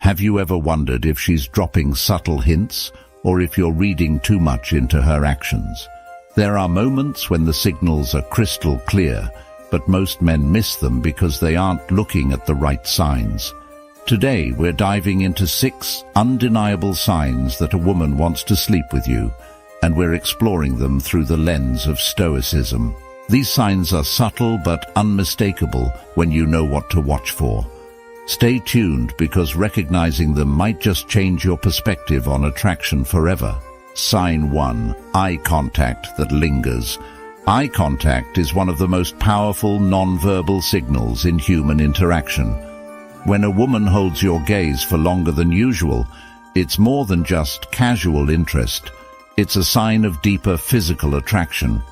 Have you ever wondered if she's dropping subtle hints or if you're reading too much into her actions? There are moments when the signals are crystal clear, but most men miss them because they aren't looking at the right signs. Today, we're diving into 6 undeniable signs that a woman wants to sleep with you, and we're exploring them through the lens of Stoicism. These signs are subtle but unmistakable when you know what to watch for. Stay tuned because recognizing them might just change your perspective on attraction forever. Sign 1. Eye contact that lingers. Eye contact is one of the most powerful non-verbal signals in human interaction. When a woman holds your gaze for longer than usual, it's more than just casual interest. It's a sign of deeper physical attraction.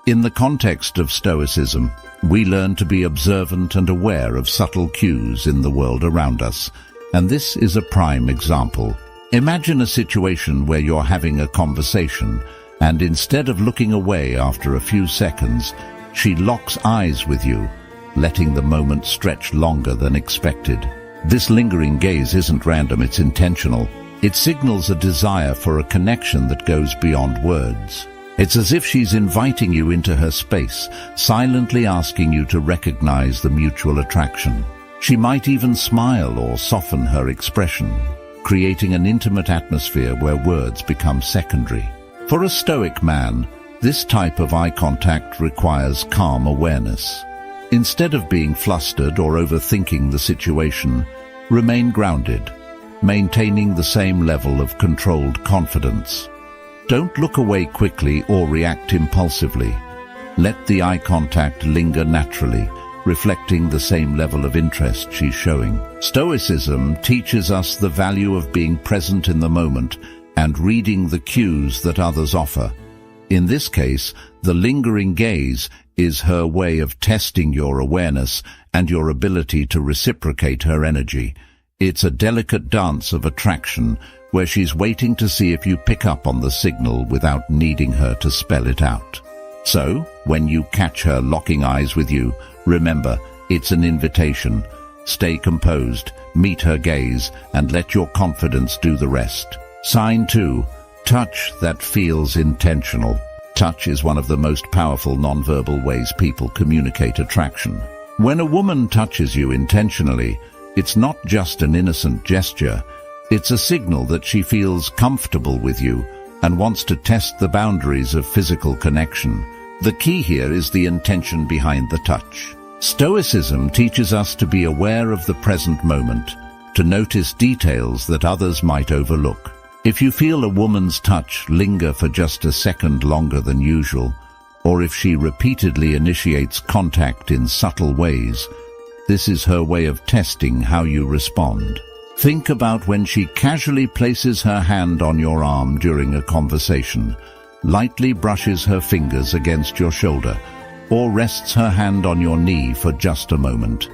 In the context of Stoicism, we learn to be observant and aware of subtle cues in the world around us, and this is a prime example. Imagine a situation where you're having a conversation, and instead of looking away after a few seconds, she locks eyes with you, letting the moment stretch longer than expected. This lingering gaze isn't random, it's intentional. It signals a desire for a connection that goes beyond words. It's as if she's inviting you into her space, silently asking you to recognize the mutual attraction. She might even smile or soften her expression, creating an intimate atmosphere where words become secondary. For a Stoic man, this type of eye contact requires calm awareness. Instead of being flustered or overthinking the situation, remain grounded, maintaining the same level of controlled confidence. Don't look away quickly or react impulsively. Let the eye contact linger naturally, reflecting the same level of interest she's showing. Stoicism teaches us the value of being present in the moment and reading the cues that others offer. In this case, the lingering gaze is her way of testing your awareness and your ability to reciprocate her energy. It's a delicate dance of attraction where she's waiting to see if you pick up on the signal without needing her to spell it out. So, when you catch her locking eyes with you, remember, it's an invitation. Stay composed, meet her gaze, and let your confidence do the rest. Sign 2. Touch that feels intentional. Touch is one of the most powerful nonverbal ways people communicate attraction. When a woman touches you intentionally, it's not just an innocent gesture. It's a signal that she feels comfortable with you and wants to test the boundaries of physical connection. The key here is the intention behind the touch. Stoicism teaches us to be aware of the present moment, to notice details that others might overlook. If you feel a woman's touch linger for just a second longer than usual, or if she repeatedly initiates contact in subtle ways, this is her way of testing how you respond. Think about when she casually places her hand on your arm during a conversation, lightly brushes her fingers against your shoulder, or rests her hand on your knee for just a moment.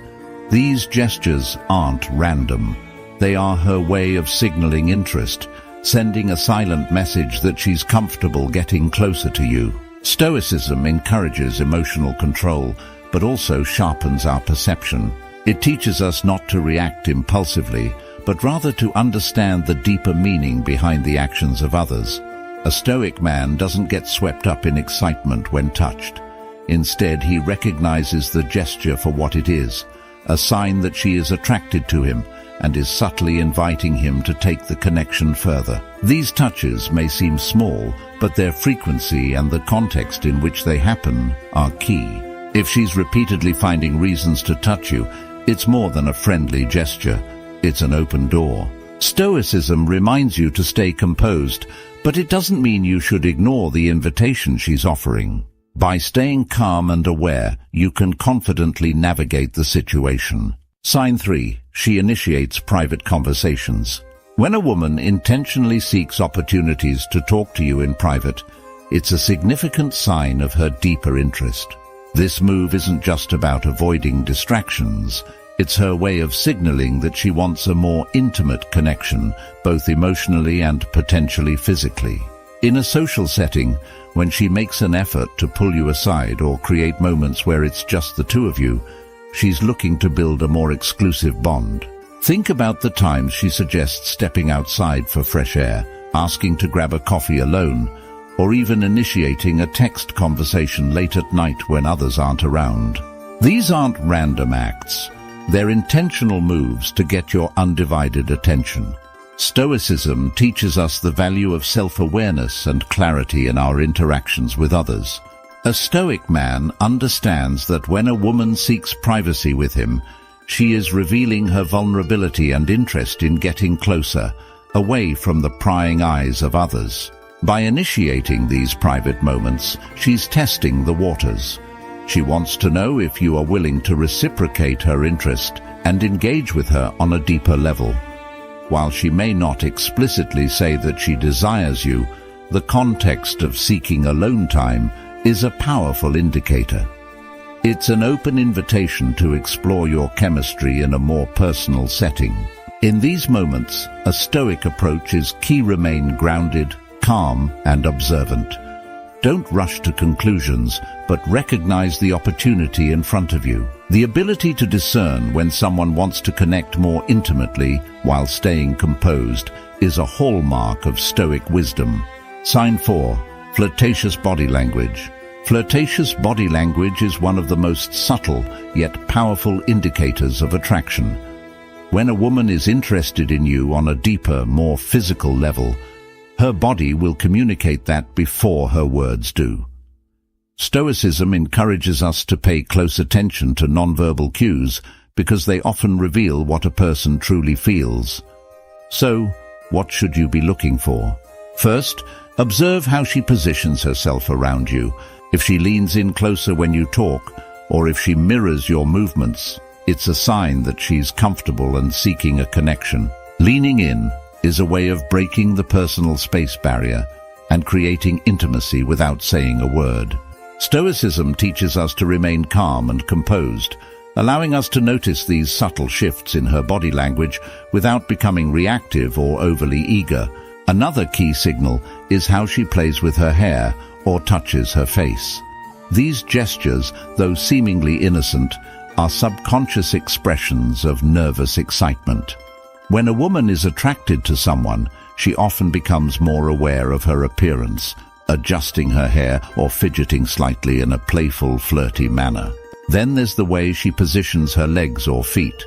These gestures aren't random. They are her way of signaling interest, sending a silent message that she's comfortable getting closer to you. Stoicism encourages emotional control, but also sharpens our perception. It teaches us not to react impulsively, but rather to understand the deeper meaning behind the actions of others. A Stoic man doesn't get swept up in excitement when touched. Instead, he recognizes the gesture for what it is, a sign that she is attracted to him and is subtly inviting him to take the connection further. These touches may seem small, but their frequency and the context in which they happen are key. If she's repeatedly finding reasons to touch you, it's more than a friendly gesture. It's an open door. Stoicism reminds you to stay composed, but it doesn't mean you should ignore the invitation she's offering. By staying calm and aware, you can confidently navigate the situation. Sign 3. She initiates private conversations. When a woman intentionally seeks opportunities to talk to you in private, it's a significant sign of her deeper interest. This move isn't just about avoiding distractions. It's her way of signaling that she wants a more intimate connection, both emotionally and potentially physically. In a social setting, when she makes an effort to pull you aside or create moments where it's just the two of you, she's looking to build a more exclusive bond. Think about the times she suggests stepping outside for fresh air, asking to grab a coffee alone, or even initiating a text conversation late at night when others aren't around. These aren't random acts. They're intentional moves to get your undivided attention. Stoicism teaches us the value of self-awareness and clarity in our interactions with others. A Stoic man understands that when a woman seeks privacy with him, she is revealing her vulnerability and interest in getting closer, away from the prying eyes of others. By initiating these private moments, she's testing the waters. She wants to know if you are willing to reciprocate her interest and engage with her on a deeper level. While she may not explicitly say that she desires you, the context of seeking alone time is a powerful indicator. It's an open invitation to explore your chemistry in a more personal setting. In these moments, a Stoic approach is key. Remain grounded, calm, and observant. Don't rush to conclusions, but recognize the opportunity in front of you. The ability to discern when someone wants to connect more intimately while staying composed is a hallmark of Stoic wisdom. Sign 4. Flirtatious body language. Flirtatious body language is one of the most subtle yet powerful indicators of attraction. When a woman is interested in you on a deeper, more physical level, her body will communicate that before her words do. Stoicism encourages us to pay close attention to nonverbal cues because they often reveal what a person truly feels. So, what should you be looking for? First, observe how she positions herself around you. If she leans in closer when you talk, or if she mirrors your movements, it's a sign that she's comfortable and seeking a connection. Leaning in is a way of breaking the personal space barrier and creating intimacy without saying a word. Stoicism teaches us to remain calm and composed, allowing us to notice these subtle shifts in her body language without becoming reactive or overly eager. Another key signal is how she plays with her hair or touches her face. These gestures, though seemingly innocent, are subconscious expressions of nervous excitement. When a woman is attracted to someone, she often becomes more aware of her appearance, adjusting her hair or fidgeting slightly in a playful, flirty manner. Then there's the way she positions her legs or feet.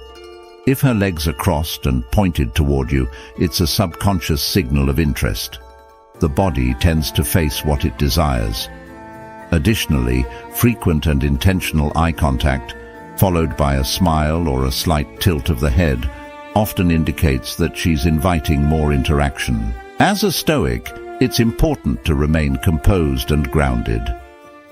If her legs are crossed and pointed toward you, it's a subconscious signal of interest. The body tends to face what it desires. Additionally, frequent and intentional eye contact, followed by a smile or a slight tilt of the head, often indicates that she's inviting more interaction. As a Stoic, it's important to remain composed and grounded.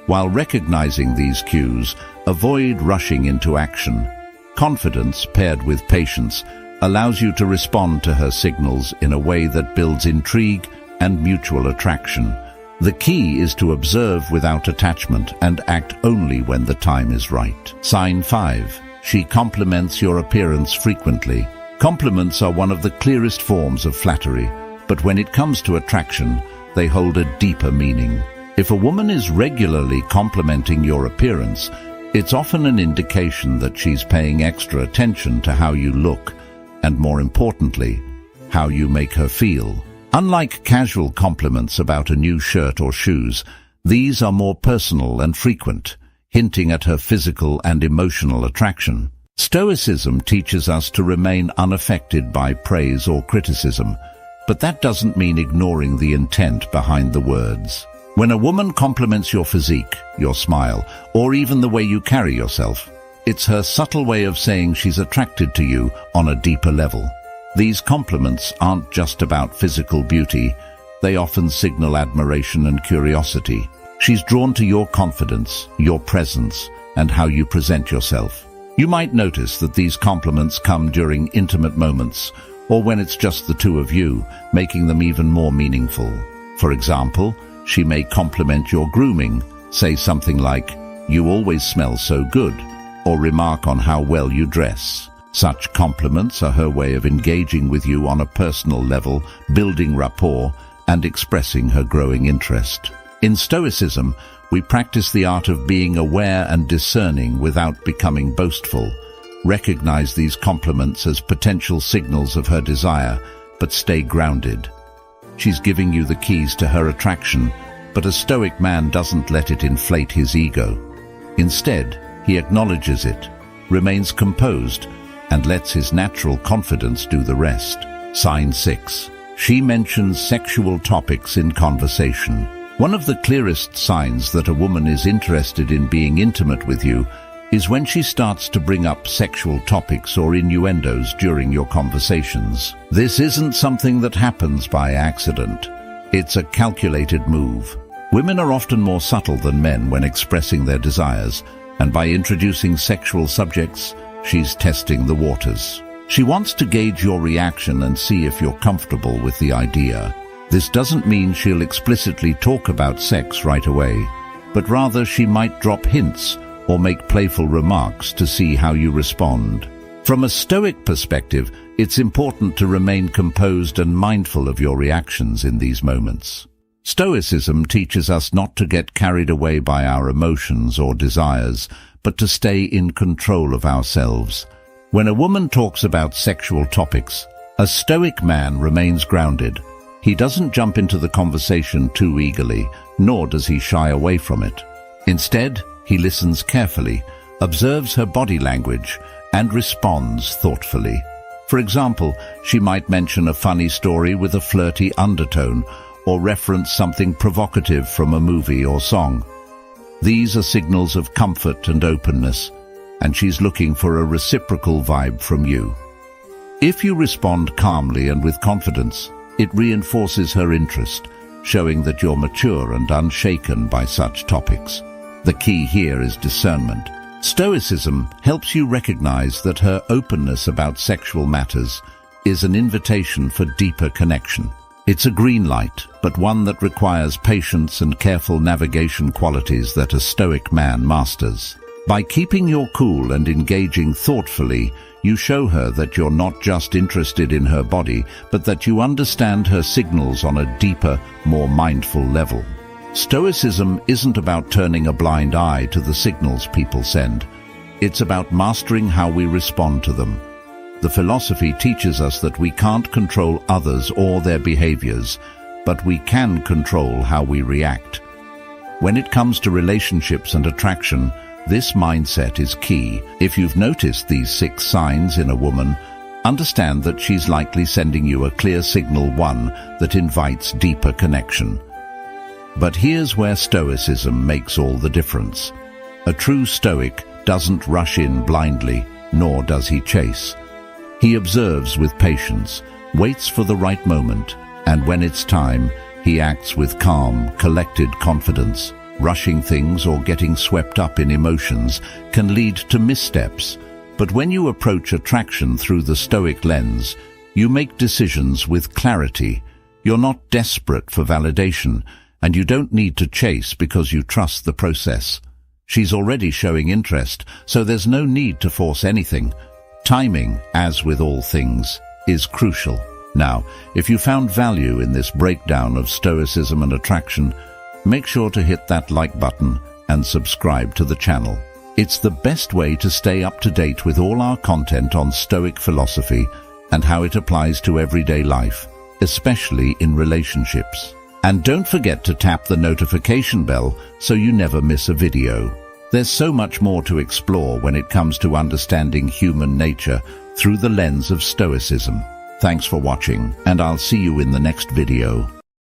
While recognizing these cues, avoid rushing into action. Confidence paired with patience allows you to respond to her signals in a way that builds intrigue and mutual attraction. The key is to observe without attachment and act only when the time is right. Sign 5. She compliments your appearance frequently. Compliments are one of the clearest forms of flattery, but when it comes to attraction, they hold a deeper meaning. If a woman is regularly complimenting your appearance, it's often an indication that she's paying extra attention to how you look, and more importantly, how you make her feel. Unlike casual compliments about a new shirt or shoes, these are more personal and frequent, hinting at her physical and emotional attraction. Stoicism teaches us to remain unaffected by praise or criticism, but that doesn't mean ignoring the intent behind the words. When a woman compliments your physique, your smile, or even the way you carry yourself, it's her subtle way of saying she's attracted to you on a deeper level. These compliments aren't just about physical beauty, they often signal admiration and curiosity. She's drawn to your confidence, your presence, and how you present yourself. You might notice that these compliments come during intimate moments, or when it's just the two of you, making them even more meaningful. For example, she may compliment your grooming, say something like, "You always smell so good," or remark on how well you dress. Such compliments are her way of engaging with you on a personal level, building rapport, and expressing her growing interest. In Stoicism, we practice the art of being aware and discerning without becoming boastful. Recognize these compliments as potential signals of her desire, but stay grounded. She's giving you the keys to her attraction, but a Stoic man doesn't let it inflate his ego. Instead, he acknowledges it, remains composed, and lets his natural confidence do the rest. Sign 6. She mentions sexual topics in conversation. One of the clearest signs that a woman is interested in being intimate with you is when she starts to bring up sexual topics or innuendos during your conversations. This isn't something that happens by accident. It's a calculated move. Women are often more subtle than men when expressing their desires, and by introducing sexual subjects, she's testing the waters. She wants to gauge your reaction and see if you're comfortable with the idea. This doesn't mean she'll explicitly talk about sex right away, but rather she might drop hints or make playful remarks to see how you respond. From a Stoic perspective, it's important to remain composed and mindful of your reactions in these moments. Stoicism teaches us not to get carried away by our emotions or desires, but to stay in control of ourselves. When a woman talks about sexual topics, a Stoic man remains grounded. He doesn't jump into the conversation too eagerly, nor does he shy away from it. Instead, he listens carefully, observes her body language, and responds thoughtfully. For example, she might mention a funny story with a flirty undertone, or reference something provocative from a movie or song. These are signals of comfort and openness, and she's looking for a reciprocal vibe from you. If you respond calmly and with confidence, it reinforces her interest, showing that you're mature and unshaken by such topics. The key here is discernment. Stoicism helps you recognize that her openness about sexual matters is an invitation for deeper connection. It's a green light, but one that requires patience and careful navigation, qualities that a Stoic man masters. By keeping your cool and engaging thoughtfully, you show her that you're not just interested in her body, but that you understand her signals on a deeper, more mindful level. Stoicism isn't about turning a blind eye to the signals people send. It's about mastering how we respond to them. The philosophy teaches us that we can't control others or their behaviors, but we can control how we react. When it comes to relationships and attraction, this mindset is key. If you've noticed these 6 signs in a woman, understand that she's likely sending you a clear signal, one that invites deeper connection. But here's where Stoicism makes all the difference. A true Stoic doesn't rush in blindly, nor does he chase. He observes with patience, waits for the right moment, and when it's time, he acts with calm, collected confidence. Rushing things or getting swept up in emotions can lead to missteps, but when you approach attraction through the Stoic lens, you make decisions with clarity. You're not desperate for validation, and you don't need to chase because you trust the process. She's already showing interest, so there's no need to force anything. Timing, as with all things, is crucial. Now, if you found value in this breakdown of Stoicism and attraction, make sure to hit that like button and subscribe to the channel. It's the best way to stay up to date with all our content on Stoic philosophy and how it applies to everyday life, especially in relationships. And don't forget to tap the notification bell so you never miss a video. There's so much more to explore when it comes to understanding human nature through the lens of Stoicism. Thanks for watching, and I'll see you in the next video.